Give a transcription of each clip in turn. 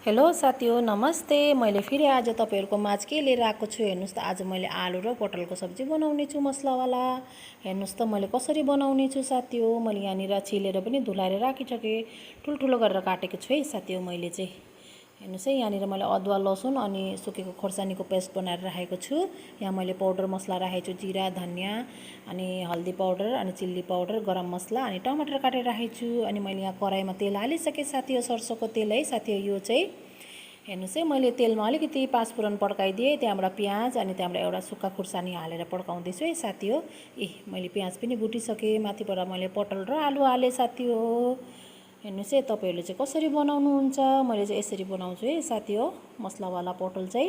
Hello साथीहो नमस्ते। मैले फेरि आज तपाईहरुको माझ के लिएर आएको छु हेर्नुस् त। आज मैले आलु र पटलको सब्जी बनाउने छु मसलावाला। हेर्नुस् त मैले कसरी बनाउने छु साथीहो। मैले यहाँनिर छिलेर पनि धुलाएर राखिसके ठुलठुलो गरेर काटेको छु है साथीहो। मैले चाहिँ हेर्नुस् है, यहाँनिर मैले अदुवा लसुन अनि सुकेको खोर्सानीको पेस्ट बनाएर राखेको छु। यहाँ मैले पाउडर मसला राखेको छु, जिरा धनिया अनि हल्दी पाउडर अनि चिल्ली पाउडर, गरम मसला अनि टमाटर काटेर राखेको छु। अनि मैले यहाँ कराईमा तेल हालिसकेँ साथीहो, सरसोको तेल है साथीहो। यो चाहिँ हेर्नुस् है, मैले तेलमा अलिकति पाँचफोरन पड्काइदिएँ, त्यहाँबाट प्याज अनि त्यहाँबाट एउटा सुक्खा खुर्सानी हालेर पड्काउँदैछु है साथीहो। मैले प्याज पनि भुटिसकेँ, माथिबाट मैले पटल र आलु हालेँ साथीहो। हेर्नुस् है, तपाईहरुले चाहिँ कसरी बनाउनुहुन्छ। मैले चाहिँ यसरी बनाउँछु है साथीहो, मसलावाला पटल चाहिँ।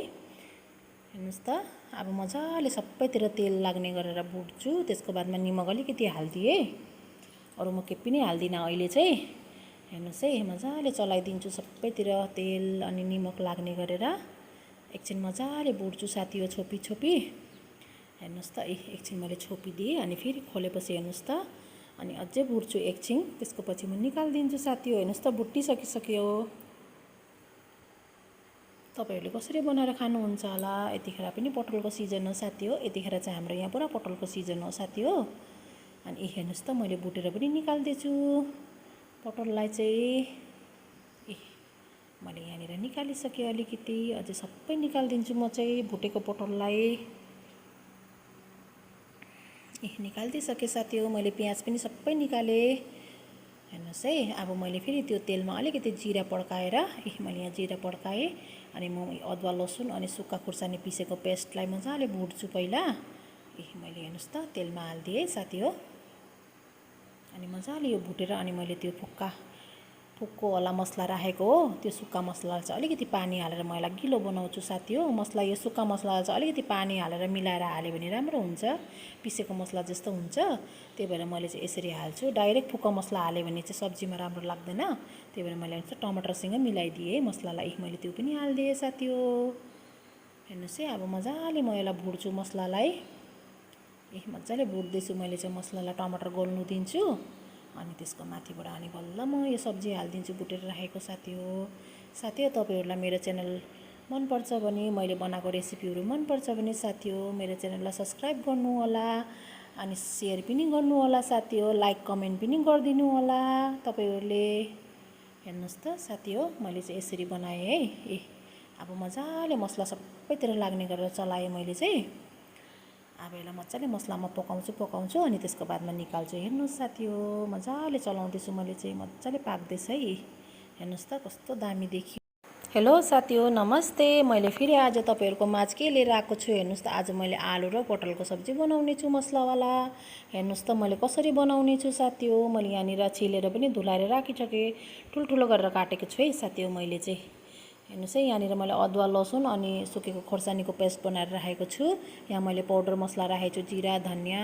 हेर्नुस् त, अब मजाले सबैतिर तेल लाग्ने गरेर भुट्छु। त्यसको बादमा निमक अलिकति हाल्दिएँ, अरू म के पनि हाल्दिनँ अहिले चाहिँ। हेर्नुस् है, मजाले चलाइदिन्छु सबैतिर तेल अनि निमक लाग्ने गरेर। एकछिन मजाले भुट्छु साथीहो, छोपी छोपी। हेर्नुस् त, एकछिन मैले छोपिदिएँ अनि फेरि खोलेपछि हेर्नुस् त, अनि अझै भुट्छु एकछिन। त्यसको पछि म निकालिदिन्छु साथीहो। हेर्नुस् त, भुटिसकिसक्यो। तपाईहरुले कसरी बनाएर खानुहुन्छ होला। यतिखेर पनि पटलको सिजन हो साथीहो। यतिखेर चाहिँ हाम्रो यहाँ पुरा पटलको सिजन हो साथीहो। अनि हेर्नुस् त, मैले भुटेर पनि निकाल्दैछु पटललाई चाहिँ। मैले यहाँनिर निकालिसकेँ अलिकति, अझै सबै निकालिदिन्छु म चाहिँ भुटेको पटललाई। निकालिदिइसकेँ साथीहो। मैले प्याज पनि सबै निकालेँ। हेर्नुस् है, अब मैले फेरि त्यो तेलमा अलिकति जिरा पड्काएर, मैले यहाँ जिरा पड्काएँ अनि म अदुवा लसुन अनि सुक्खा खुर्सानी पिसेको पेस्टलाई मजाले भुट्छु पहिला। मैले हेर्नुस् त तेलमा हालिदिएँ साथीहो। अनि मजाले यो भुटेर अनि मैले त्यो फुक्को वाला मसला राखेको हो, त्यो सुक्खा मसलालाई चाहिँ अलिकति पानी हालेर म यसलाई गिलो बनाउँछु साथीहो। मसला यो सुक्खा मसलालाई चाहिँ अलिकति पानी हालेर मिलाएर हाल्यो भने राम्रो हुन्छ, पिसेको मसला जस्तो हुन्छ। त्यही भएर मैले चाहिँ यसरी हाल्छु। डाइरेक्ट फुक्का मसला हाल्यो भने चाहिँ सब्जीमा राम्रो लाग्दैन। त्यही भएर मैले टमाटरसँग मिलाइदिएँ मसलालाई। मैले त्यो पनि हालिदिएँ साथीहो। हेर्नुस् है, अब मजाले म यसलाई भुट्छु मसलालाई। मजाले भुट्दैछु मैले चाहिँ मसलालाई, टमाटर गल्नु दिन्छु। अनि त्यसको माथिबाट अनि बल्ल म यो सब्जी हालिदिन्छु भुटेर राखेको साथीहो। साथीहो, तपाईहरुलाई मेरो च्यानल मनपर्छ भने, मैले बनाएको रेसिपीहरू मनपर्छ भने साथीहो मेरो च्यानललाई सब्सक्राइब गर्नु होला अनि सेयर पनि गर्नु होला साथीहो। लाइक कमेन्ट पनि गरिदिनु होला तपाईहरुले। हेर्नुस् त साथीहो, मैले चाहिँ यसरी बनाएँ है। अब मजाले मसला सबैतिर लाग्ने गरेर चलाएँ मैले चाहिँ। अब यसलाई मजाले मसलामा पकाउँछु अनि त्यसको बादमा निकाल्छु। हेर्नुस् साथीहो, मजाले चलाउँदैछु मैले चाहिँ, मजाले पाक्दैछ है। हेर्नुस् त कस्तो दामी देखियो। हेलो साथीहो नमस्ते। मैले फेरि आज तपाईहरुको माझ के लिएर आएको छु हेर्नुस् त। आज मैले आलु र पटलको सब्जी बनाउने छु मसलावाला। हेर्नुस् त मैले कसरी बनाउने छु साथीहो। मैले यहाँनिर छिलेर पनि धुलाएर राखिसकेँ ठुलठुलो गरेर काटेको छु है साथीहो मैले चाहिँ। हेर्नुस् है, यहाँनिर मैले अदुवा लसुन अनि सुकेको खोर्सानीको पेस्ट बनाएर राखेको छु। यहाँ मैले पाउडर मसला राखेको छु, जिरा धनिया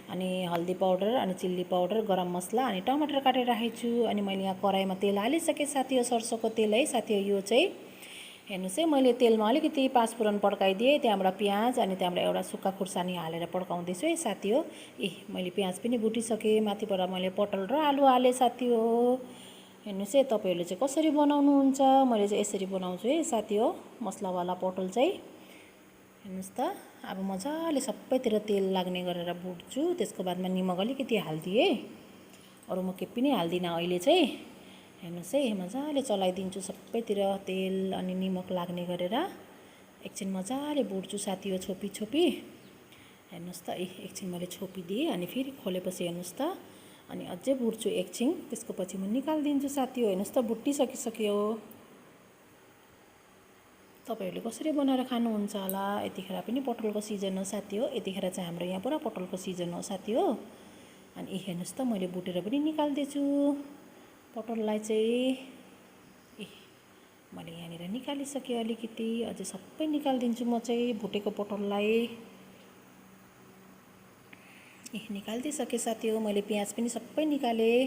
अनि हल्दी पाउडर अनि चिल्ली पाउडर, गरम मसला अनि टमाटर काटेर राखेको छु। अनि मैले यहाँ कराईमा तेल हालिसकेँ साथीहो, सरसोको तेल है साथीहो। यो चाहिँ हेर्नुस् है, मैले तेलमा अलिकति पाँचफोरन पड्काइदिएँ, त्यहाँबाट प्याज अनि त्यहाँबाट एउटा सुक्खा खुर्सानी हालेर पड्काउँदैछु है साथीहो। मैले प्याज पनि भुटिसकेँ, माथिबाट मैले पटल र आलु हालेँ साथीहो। हेर्नुस् है, तपाईहरुले चाहिँ कसरी बनाउनुहुन्छ। मैले चाहिँ यसरी बनाउँछु है साथीहो, मसलावाला पटल चाहिँ। हेर्नुस् त, अब मजाले सबैतिर तेल लाग्ने गरेर भुट्छु। त्यसको बादमा निमक अलिकति हालिदिएँ, अरू म के पनि हाल्दिनँ अहिले चाहिँ। हेर्नुस् है, मजाले चलाइदिन्छु सबैतिर तेल अनि निमक लाग्ने गरेर। एकछिन मजाले भुट्छु साथीहो, छोपी छोपी। हेर्नुस् त, एकछिन मैले छोपिदिएँ अनि फेरि खोलेपछि हेर्नुस् त, अनि अझै भुट्छु एकछिन। त्यसको पछि म निकालिदिन्छु साथीहो। हेर्नुस् त, भुटिसकिसक्यो। तपाईहरुले कसरी बनाएर खानुहुन्छ होला। यतिखेर पनि पटलको सिजन हो साथीहो। यतिखेर चाहिँ हाम्रो यहाँ पुरा पटलको सिजन हो साथीहो। अनि हेर्नुस् त, मैले भुटेर पनि निकाल्दैछु पटललाई चाहिँ। मैले यहाँनिर निकालिसकेँ अलिकति, अझै सबै निकालिदिन्छु म चाहिँ भुटेको पटललाई। निकालिदिइसकेँ साथीहो। मैले प्याज पनि सबै निकालेँ।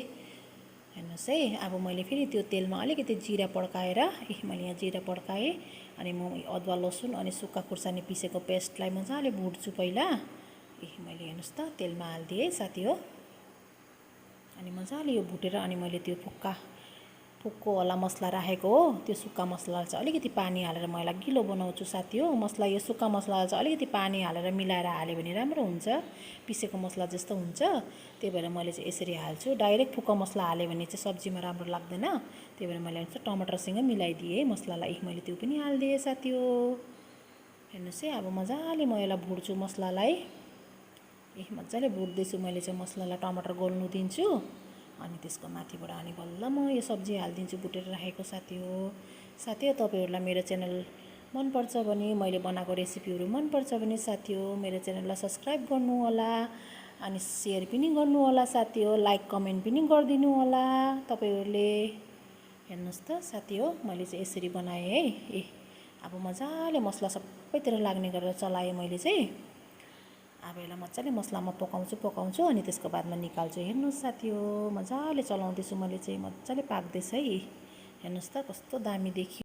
हेर्नुस् है, अब मैले फेरि त्यो तेलमा अलिकति जिरा पड्काएर, मैले यहाँ जिरा पड्काएँ अनि म अदुवा लसुन अनि सुक्खा खुर्सानी पिसेको पेस्टलाई मजाले भुट्छु पहिला। मैले हेर्नुस् त तेलमा हालिदिएँ साथीहो। अनि मजाले यो भुटेर अनि मैले त्यो फुक्कोवाला मसला राखेको हो। त्यो सुक्खा मसला चाहिँ अलिकति पानी हालेर म यसलाई गिलो बनाउँछु साथी हो। मसला यो सुक्खा मसला चाहिँ अलिकति पानी हालेर मिलाएर हाल्यो भने राम्रो हुन्छ, पिसेको मसला जस्तो हुन्छ। त्यही भएर मैले चाहिँ यसरी हाल्छु। डाइरेक्ट फुक्का मसला हाल्यो भने चाहिँ सब्जीमा राम्रो लाग्दैन। त्यही भएर मैले चाहिँ टमाटरसँग मिलाइदिएँ मसलालाई। मैले त्यो पनि हालिदिएँ साथी हो। हेर्नुहोस् है, अब मजाले म यसलाई भुट्छु मसलालाई। मजाले भुट्दैछु मैले चाहिँ मसलालाई। टमाटर गल्नु दिन्छु अनि त्यसको माथिबाट अनि बल्ल म यो सब्जी हालिदिन्छु भुटेर राखेको साथी हो। साथी हो, तपाईँहरूलाई मेरो च्यानल मनपर्छ भने, मैले बनाएको रेसिपीहरू मनपर्छ भने साथी हो मेरो च्यानललाई सब्सक्राइब गर्नु होला अनि सेयर पनि गर्नु होला साथी हो। लाइक कमेन्ट पनि गरिदिनु होला तपाईँहरूले। हेर्नुहोस् त साथी हो, मैले चाहिँ यसरी बनाएँ है। अब मजाले मसला सबैतिर लाग्ने गरेर चलाएँ मैले चाहिँ। अब यसलाई मजाले मसलामा पकाउँछु अनि त्यसको बादमा निकाल्छु। हेर्नुहोस् साथी हो, मजाले चलाउँदैछु मैले चाहिँ, मजाले पाक्दैछ है। हेर्नुहोस् त कस्तो दामी देखियो।